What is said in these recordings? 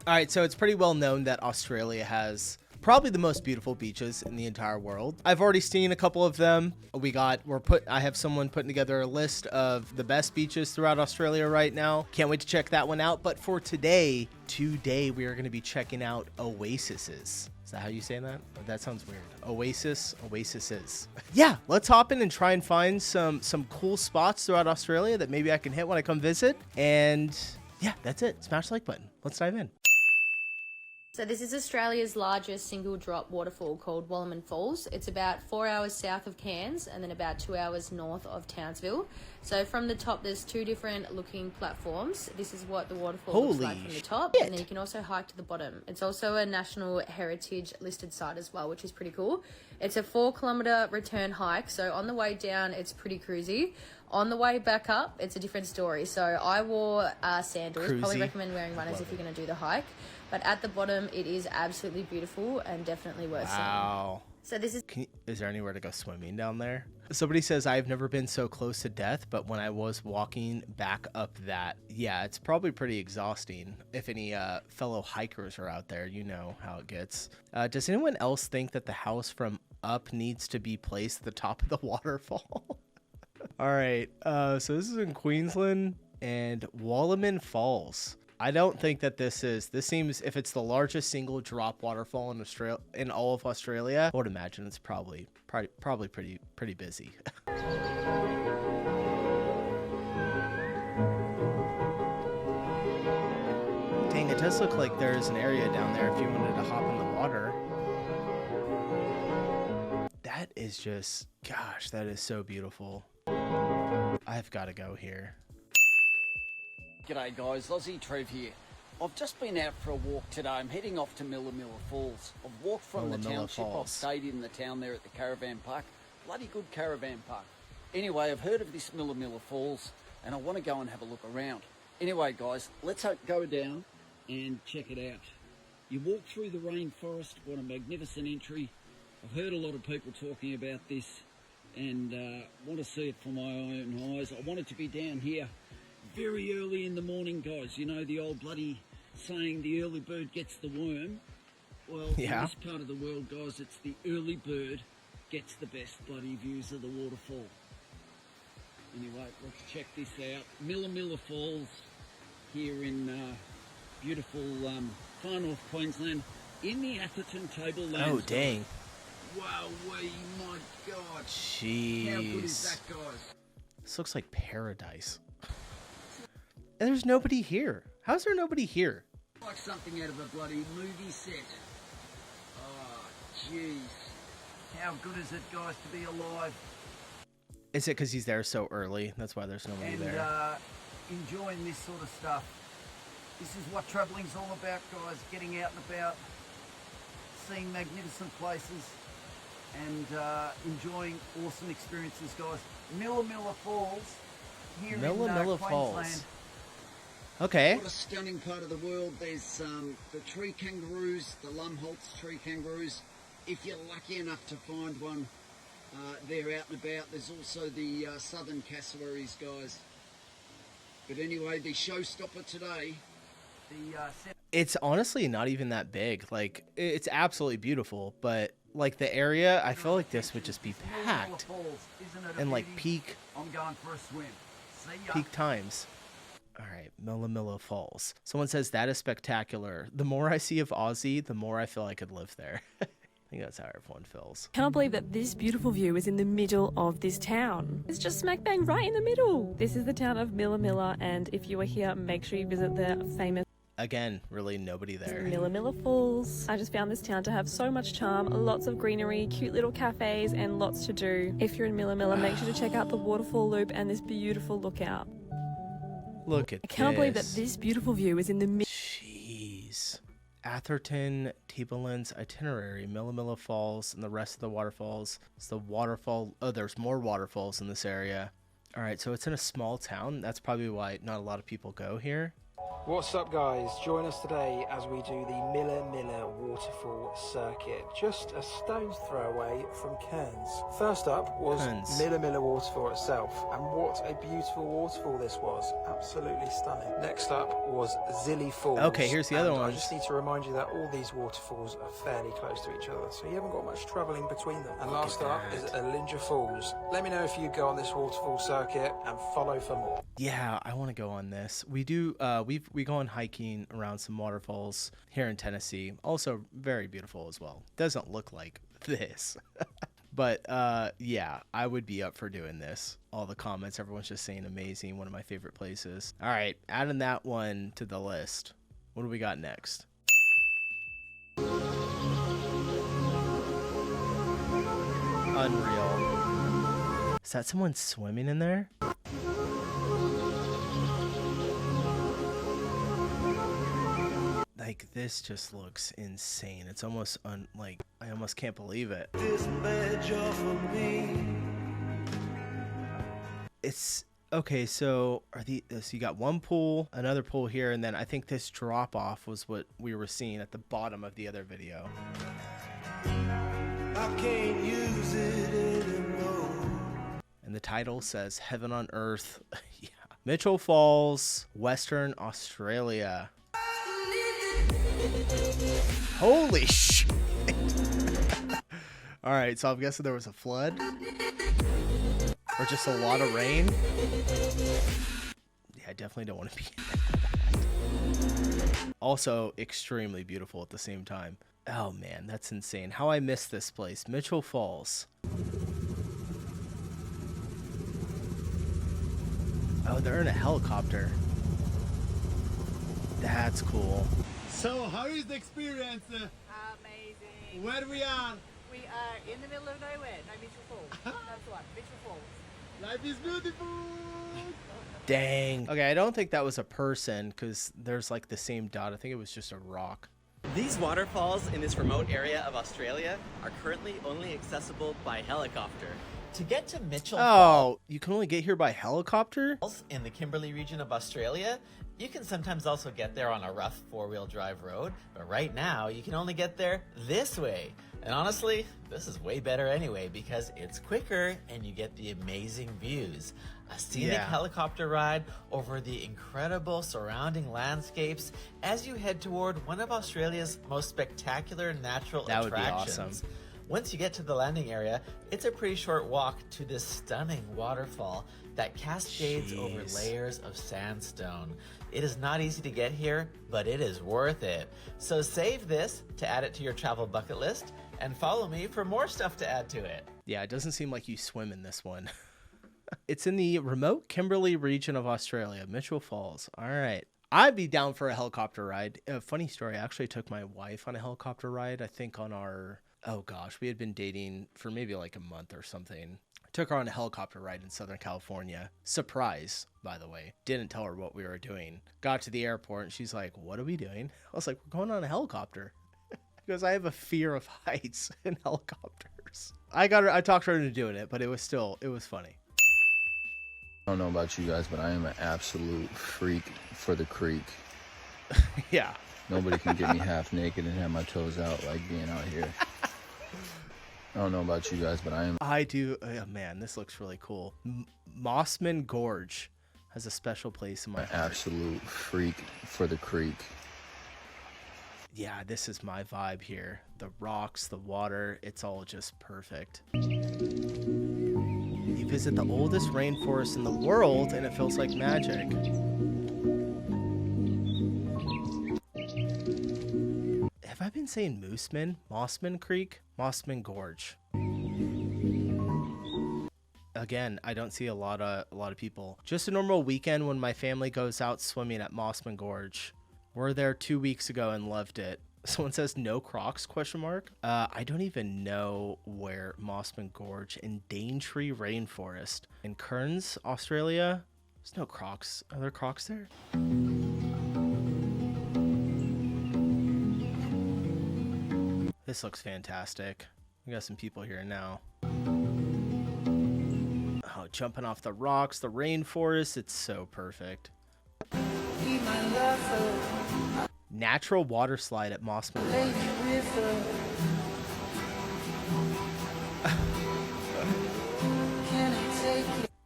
All right, so it's pretty well known that Australia has probably the most beautiful beaches in the entire world. I've already seen a couple of them. I have someone putting together a list of the best beaches throughout Australia right now. Can't wait to check that one out. But for today we are going to be checking out oases. Is that how you say that? That sounds weird. Oases. Yeah, let's hop in and try and find some cool spots throughout Australia that maybe I can hit when I come visit. And yeah, that's it. Smash the like button. Let's dive in. So this is Australia's largest single drop waterfall called Wallaman Falls. It's about 4 hours south of Cairns and then about 2 hours north of Townsville. So from the top, there's two different looking platforms. This is what the waterfall looks like from the top. And then you can also hike to the bottom. It's also a National Heritage listed site as well, which is pretty cool. It's a 4-kilometre return hike. So on the way down, it's pretty cruisy. On the way back up, it's a different story. So I wore sandals. Cruisy. Probably recommend wearing runners if you're going to do the hike. But at the bottom, it is absolutely beautiful and definitely worth seeing. Wow. So this is... Is there anywhere to go swimming down there? Somebody says, I've never been so close to death, but when I was walking back up that, yeah, it's probably pretty exhausting. If any fellow hikers are out there, you know how it gets. Does anyone else think that the house from up needs to be placed at the top of the waterfall? All right, so this is in Queensland and Wallaman Falls. I don't think that this seems, if it's the largest single drop waterfall in Australia, in all of Australia, I would imagine it's probably pretty busy. Dang, it does look like there's an area down there if you wanted to hop in the water. That is just, gosh, that is so beautiful. I've got to go here. G'day guys, Aussie Trib here. I've just been out for a walk today. I'm heading off to Millaa Millaa Falls. I've walked from the township. I've stayed in the town there at the caravan park. Bloody good caravan park. Anyway, I've heard of this Millaa Millaa Falls and I want to go and have a look around. Anyway guys, let's go down and check it out. You walk through the rainforest. What a magnificent entry. I've heard a lot of people talking about this and want to see it for my own eyes. I wanted to be down here very early in the morning, guys. You know the old bloody saying, the early bird gets the worm. Well, yeah. In this part of the world, guys, it's the early bird gets the best bloody views of the waterfall. Anyway, let's check this out. Millaa Millaa Falls here in beautiful far north Queensland in the Atherton Tablelands. Oh, dang. Wow, my God. Jeez. How good is that, guys? This looks like paradise. And there's nobody here. How's there nobody here? Like something out of a bloody movie set. Oh, jeez. How good is it, guys, to be alive? Is it because he's there so early? That's why there's nobody there. And enjoying this sort of stuff. This is what travelling's all about, guys. Getting out and about, seeing magnificent places, and enjoying awesome experiences, guys. Millaa Millaa Falls here in Queensland. Okay. What a stunning part of the world. There's the tree kangaroos, the Lumholtz tree kangaroos. If you're lucky enough to find one, they're out and about. There's also the southern cassowaries, guys. But anyway, the showstopper today, it's honestly not even that big. Like, it's absolutely beautiful, but like the area, I feel like this would just be packed and like peak. I'm going for a swim. See ya. Peak times. All right, Millaa Millaa Falls. Someone says that is spectacular. The more I see of Aussie, the more I feel I could live there. I think that's how everyone feels. Cannot believe that this beautiful view is in the middle of this town. It's just smack bang right in the middle. This is the town of Millaa Millaa, and if you are here, make sure you visit the famous Again, really nobody there. Millaa Millaa Falls. I just found this town to have so much charm, lots of greenery, cute little cafes, and lots to do. If you're in Millaa Millaa, make sure to check out the waterfall loop and this beautiful lookout. Look at this. I cannot believe that this beautiful view is in the middle. Jeez. Atherton Tablelands itinerary, Millaa Millaa Falls, and the rest of the waterfalls. It's the waterfall. Oh, there's more waterfalls in this area. All right, so it's in a small town. That's probably why not a lot of people go here. What's up guys, join us today as we do the Millaa Millaa waterfall circuit, just a stone's throw away from Cairns. First up was Millaa Millaa waterfall itself, and what a beautiful waterfall this was, absolutely stunning. Next up was Zilly Falls. Okay, here's the other one. I just need to remind you that all these waterfalls are fairly close to each other, so you haven't got much travelling between them. And last up is Alinja Falls. Let me know if you go on this waterfall circuit and follow for more. Yeah, I want to go on this. We do. We go on hiking around some waterfalls here in Tennessee. Also very beautiful as well. Doesn't look like this, but yeah, I would be up for doing this. All the comments, everyone's just saying amazing. One of my favorite places. All right, adding that one to the list. What do we got next? Unreal. Is that someone swimming in there? Like, this just looks insane. It's almost like I almost can't believe it. It's okay. So so you got one pool, another pool here, and then I think this drop off was what we were seeing at the bottom of the other video. I can't use it anymore. And the title says Heaven on Earth. Yeah. Mitchell Falls, Western Australia. Holy shit. All right, so I'm guessing there was a flood or just a lot of rain. Yeah, I definitely don't want to be in that. Also extremely beautiful at the same time. Oh man, that's insane. How I miss this place. Mitchell Falls. Oh, they're in a helicopter. That's cool. So, how is the experience? Amazing. Where we are? We are in the middle of nowhere. No, Mitchell Falls. That's what, Mitchell Falls. Life is beautiful. Dang. Okay, I don't think that was a person because there's like the same dot. I think it was just a rock. These waterfalls in this remote area of Australia are currently only accessible by helicopter. To get to Mitchell Falls, you can only get here by helicopter? In the Kimberley region of Australia, you can sometimes also get there on a rough four-wheel drive road, but right now you can only get there this way. And honestly, this is way better anyway because it's quicker and you get the amazing views. A scenic helicopter ride over the incredible surrounding landscapes as you head toward one of Australia's most spectacular natural attractions. That would be awesome. Once you get to the landing area, it's a pretty short walk to this stunning waterfall that cascades over layers of sandstone. It is not easy to get here, but it is worth it. So save this to add it to your travel bucket list and follow me for more stuff to add to it. Yeah, it doesn't seem like you swim in this one. It's in the remote Kimberley region of Australia, Mitchell Falls. All right. I'd be down for a helicopter ride. A funny story, I actually took my wife on a helicopter ride, I think on our... Oh gosh, we had been dating for maybe like a month or something. I took her on a helicopter ride in Southern California. Surprise, by the way. Didn't tell her what we were doing. Got to the airport and she's like, what are we doing? I was like, we're going on a helicopter. Because I have a fear of heights and helicopters. I talked her into doing it, but it was funny. I don't know about you guys, but I am an absolute freak for the creek. Yeah. Nobody can get me half naked and have my toes out like being out here. I don't know about you guys, but I do. Oh, man, this looks really cool. Mossman Gorge has a special place in my heart. Absolute freak for the creek. Yeah, this is my vibe here. The rocks, the water, it's all just perfect. You visit the oldest rainforest in the world and it feels like magic. Have I been saying Mooseman? Mossman Creek? Mossman Gorge. Again, I don't see a lot of people. Just a normal weekend when my family goes out swimming at Mossman Gorge. We're there 2 weeks ago and loved it. Someone says no Crocs, ? I don't even know where Mossman Gorge in Daintree Rainforest in Cairns, Australia. There's no Crocs. Are there Crocs there? This looks fantastic. We got some people here now. Oh, jumping off the rocks, the rainforest. It's so perfect. Natural water slide at Mossman Gorge.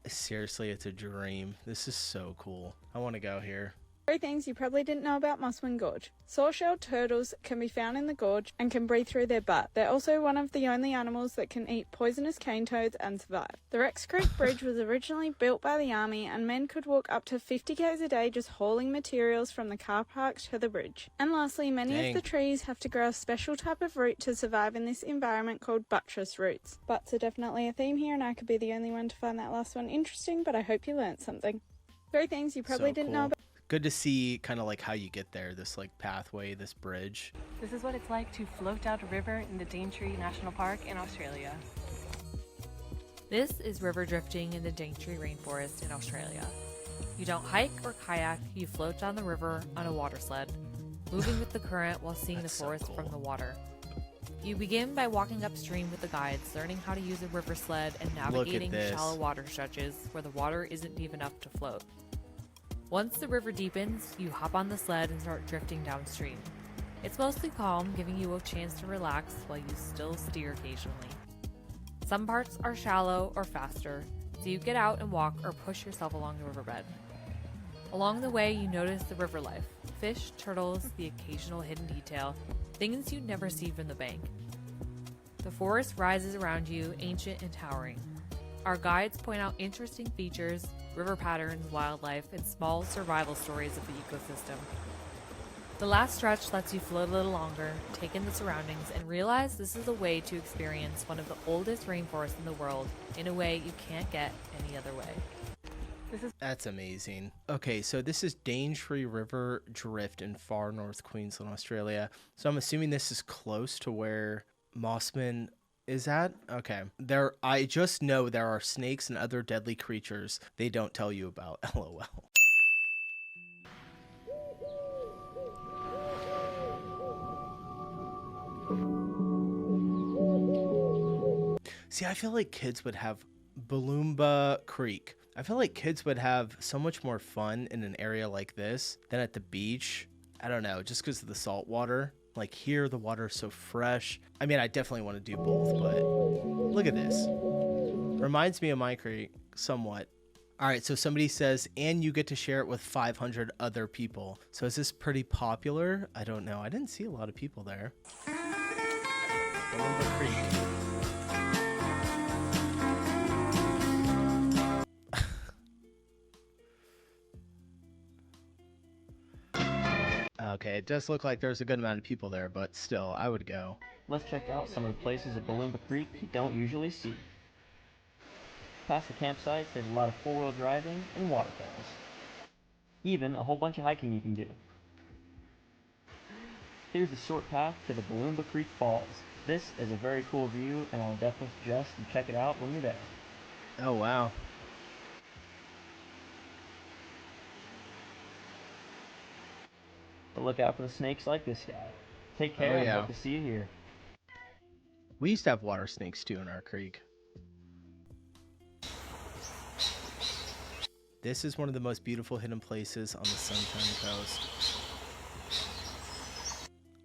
Seriously, it's a dream. This is so cool. I want to go here. 3 things you probably didn't know about Mossman Gorge. Saw-shelled turtles can be found in the gorge and can breathe through their butt. They're also one of the only animals that can eat poisonous cane toads and survive. The Rex Creek Bridge was originally built by the army, and men could walk up to 50 k's a day just hauling materials from the car park to the bridge. And lastly, many of the trees have to grow a special type of root to survive in this environment called buttress roots. Butts are definitely a theme here, and I could be the only one to find that last one interesting, but I hope you learned something. 3 things you probably didn't know about. Good to see kind of like how you get there, this like pathway, this bridge. This is what it's like to float down a river in the Daintree National Park in Australia. This is river drifting in the Daintree Rainforest in Australia. You don't hike or kayak, you float down the river on a water sled, moving with the current while seeing the forest from the water. You begin by walking upstream with the guides, learning how to use a river sled and navigating shallow water stretches where the water isn't deep enough to float. Once the river deepens, you hop on the sled and start drifting downstream. It's mostly calm, giving you a chance to relax while you still steer occasionally. Some parts are shallow or faster, so you get out and walk or push yourself along the riverbed. Along the way, you notice the river life, fish, turtles, the occasional hidden detail, things you'd never see from the bank. The forest rises around you, ancient and towering. Our guides point out interesting features, river patterns, wildlife, and small survival stories of the ecosystem. The last stretch lets you float a little longer, take in the surroundings, and realize this is a way to experience one of the oldest rainforests in the world in a way you can't get any other way. That's amazing. Okay, so this is Daintree River Drift in far north Queensland, Australia. So I'm assuming this is close to where Mossman is that? Okay. I just know there are snakes and other deadly creatures they don't tell you about. LOL. See, I feel like kids would have Booloumba Creek. I feel like kids would have so much more fun in an area like this than at the beach. I don't know, just because of the salt water. Like here, the water is so fresh. I mean, I definitely want to do both, but look at this. Reminds me of my creek somewhat. All right, so somebody says, and you get to share it with 500 other people. So is this pretty popular? I don't know. I didn't see a lot of people there. Booloumba Creek. Okay, it does look like there's a good amount of people there, but still, I would go. Let's check out some of the places at Booloumba Creek you don't usually see. Past the campsites, there's a lot of four-wheel driving and waterfalls. Even a whole bunch of hiking you can do. Here's a short path to the Booloumba Creek Falls. This is a very cool view, and I would definitely suggest you check it out when you're there. Oh, wow. But look out for the snakes like this guy. Take care and hope to see you here. We used to have water snakes too in our creek. This is one of the most beautiful hidden places on the Sunshine Coast.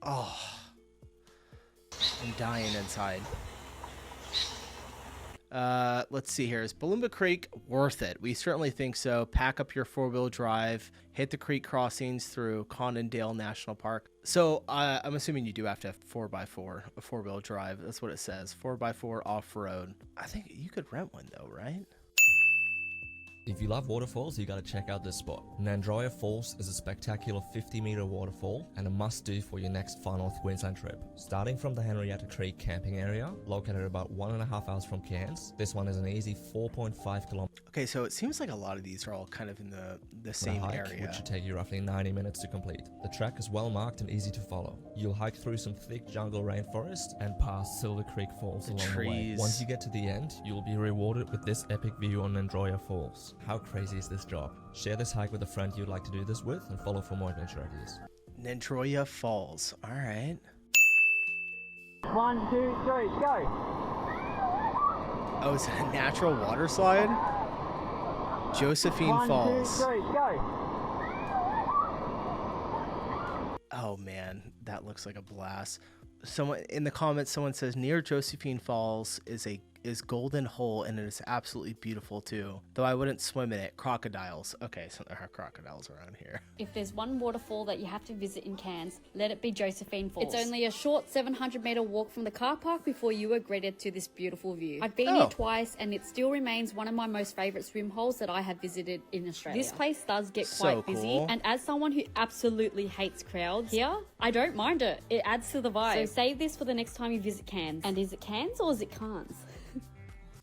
Oh, I'm dying inside. Let's see here. Is Booloumba Creek worth it? We certainly think so. Pack up your four-wheel drive, hit the creek crossings through Conondale National Park. So I'm assuming you do have to have 4x4, a four-wheel drive. That's what it says. 4x4 off-road. I think you could rent one though, right? If you love waterfalls, you gotta check out this spot. Nandroa Falls is a spectacular 50-meter waterfall and a must-do for your next far north Queensland trip. Starting from the Henrietta Creek camping area, located about 1.5 hours from Cairns, this one is an easy 4.5 kilometers. Okay, so it seems like a lot of these are all kind of in the same area. Which should take you roughly 90 minutes to complete. The track is well marked and easy to follow. You'll hike through some thick jungle rainforest and past Silver Creek Falls along the way. Once you get to the end, you'll be rewarded with this epic view on Nandroa Falls. How crazy is this job? Share this hike with a friend you'd like to do this with and follow for more adventure ideas. Nandroa Falls. All right. 1, 2, 3, go! Oh, is it a natural water slide? Josephine Falls. 1, 2, 3, go! Oh man, that looks like a blast. Someone in the comments, someone says near Josephine Falls is Golden Hole, and it is absolutely beautiful too. Though I wouldn't swim in it. Crocodiles. Okay, so there are crocodiles around here. If there's one waterfall that you have to visit in Cairns, let it be Josephine Falls. It's only a short 700-metre walk from the car park before you are greeted to this beautiful view. I've been here twice, and it still remains one of my most favourite swim holes that I have visited in Australia. This place does get quite busy, and as someone who absolutely hates crowds here, I don't mind it. It adds to the vibe. So save this for the next time you visit Cairns. And is it Cairns or is it Cairns?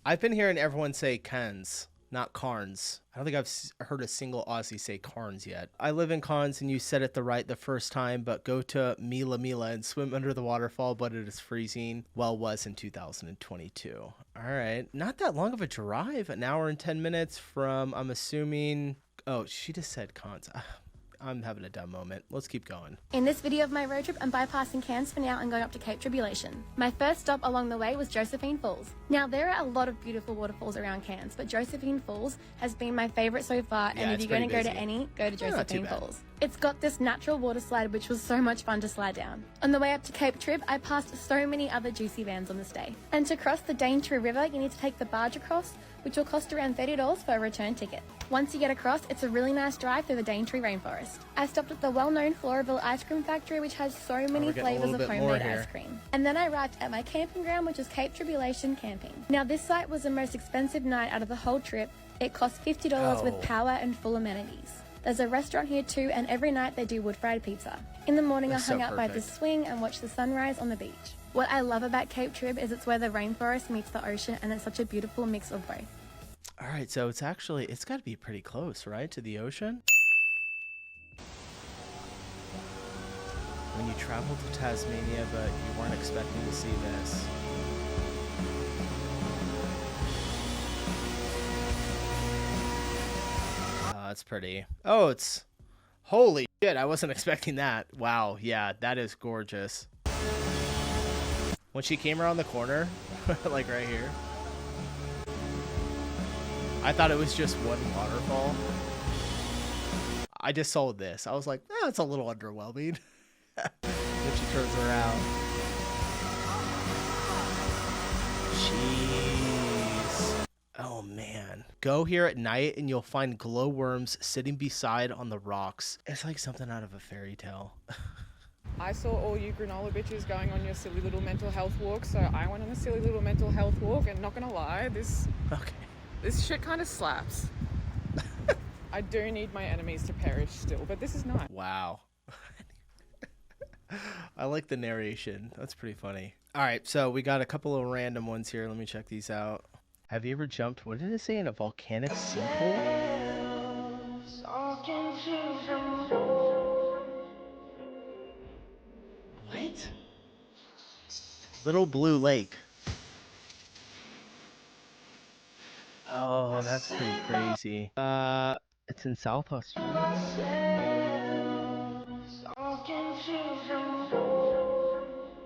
I've been hearing everyone say Cairns, not Cairns. I don't think I've heard a single Aussie say Cairns yet. I live in Cairns, and you said it the first time, but go to Millaa Millaa and swim under the waterfall, but it is freezing. Well, was in 2022. All right. Not that long of a drive, an hour and 10 minutes from, I'm assuming, oh, she just said Cairns. I'm having a dumb moment. Let's keep going. In this video of my road trip, I'm bypassing Cairns for now and going up to Cape Tribulation. My first stop along the way was Josephine Falls. Now, there are a lot of beautiful waterfalls around Cairns, but Josephine Falls has been my favourite so far, and if you're going to go to any, go to Josephine Falls. It's got this natural water slide, which was so much fun to slide down. On the way up to Cape Trib, I passed so many other juicy vans on this day. And to cross the Daintree River, you need to take the barge across, which will cost around $30 for a return ticket. Once you get across, it's a really nice drive through the Daintree Rainforest. I stopped at the well-known Floraville ice cream factory, which has so many flavours of homemade ice cream. And then I arrived at my camping ground, which is Cape Tribulation Camping. Now, this site was the most expensive night out of the whole trip. It cost $50 with power and full amenities. There's a restaurant here too, and every night they do wood-fried pizza. In the morning, I hung out by this swing and watched the sunrise on the beach. What I love about Cape Trib is it's where the rainforest meets the ocean, and it's such a beautiful mix of both. All right, so it's got to be pretty close, right, to the ocean? When you travel to Tasmania, but you weren't expecting to see this. That's pretty. Oh, it's... Holy shit, I wasn't expecting that. Wow, yeah, that is gorgeous. When she came around the corner, like right here, I thought it was just one waterfall. I just saw this. I was like, oh, it's a little underwhelming. Then she turns around. Jeez. Oh, man. Go here at night and you'll find glowworms sitting beside on the rocks. It's like something out of a fairy tale. I saw all you granola bitches going on your silly little mental health walk, so I went on a silly little mental health walk, and not gonna lie, this shit kind of slaps. I do need my enemies to perish still, but this is nice. Wow. I like the narration. That's pretty funny. All right, so we got a couple of random ones here. Let me check these out. Have you ever jumped, what did it say, in a volcanic sinkhole? What? Little Blue Lake. Oh, that's pretty crazy. It's in South Australia.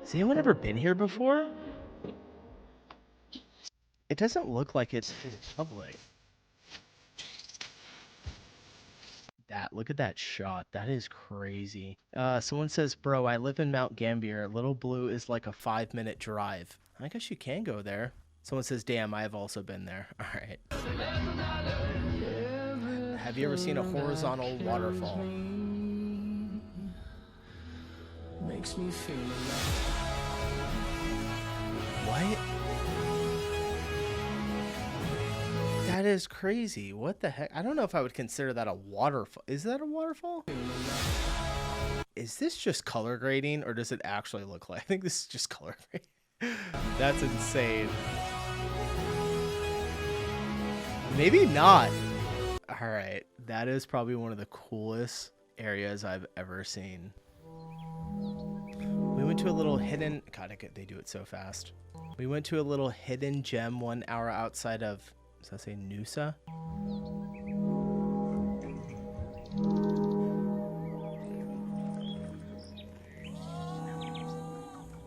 Has anyone ever been here before? It doesn't look like it's public. Look at that shot. That is crazy. Someone says, bro, I live in Mount Gambier. Little Blue is like a 5-minute drive. I guess you can go there. Someone says, damn, I have also been there. All right. Have you ever seen a horizontal waterfall? Makes me feel alive. What? That is crazy. What the heck? I don't know if I would consider that a waterfall. Is that a waterfall? Is this just color grading, or does it actually look like? I think this is just color grading. That's insane. Maybe not. All right. That is probably one of the coolest areas I've ever seen. We went to a little hidden... God, they do it so fast. We went to a little hidden gem 1 hour outside of... Does that say Noosa?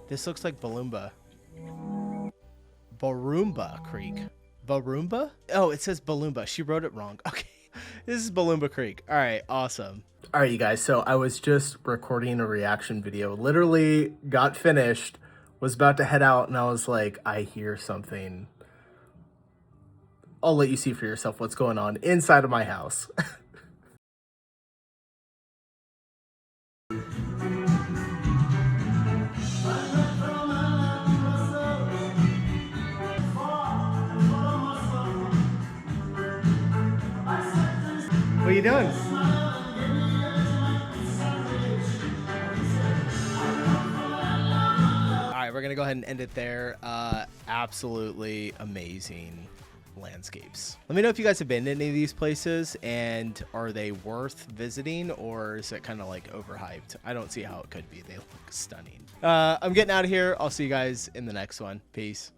This looks like Booloumba. Booloumba Creek. Booloumba? Oh, it says Booloumba. She wrote it wrong. Okay. This is Booloumba Creek. All right, awesome. All right, you guys. So I was just recording a reaction video. Literally got finished, was about to head out, and I was like, I hear something. I'll let you see for yourself what's going on inside of my house. What are you doing? All right, we're gonna go ahead and end it there. Absolutely amazing landscapes. Let me know if you guys have been to any of these places, and are they worth visiting, or is it kind of like overhyped? I don't see how it could be. They look stunning. I'm getting out of here. I'll see you guys in the next one. Peace.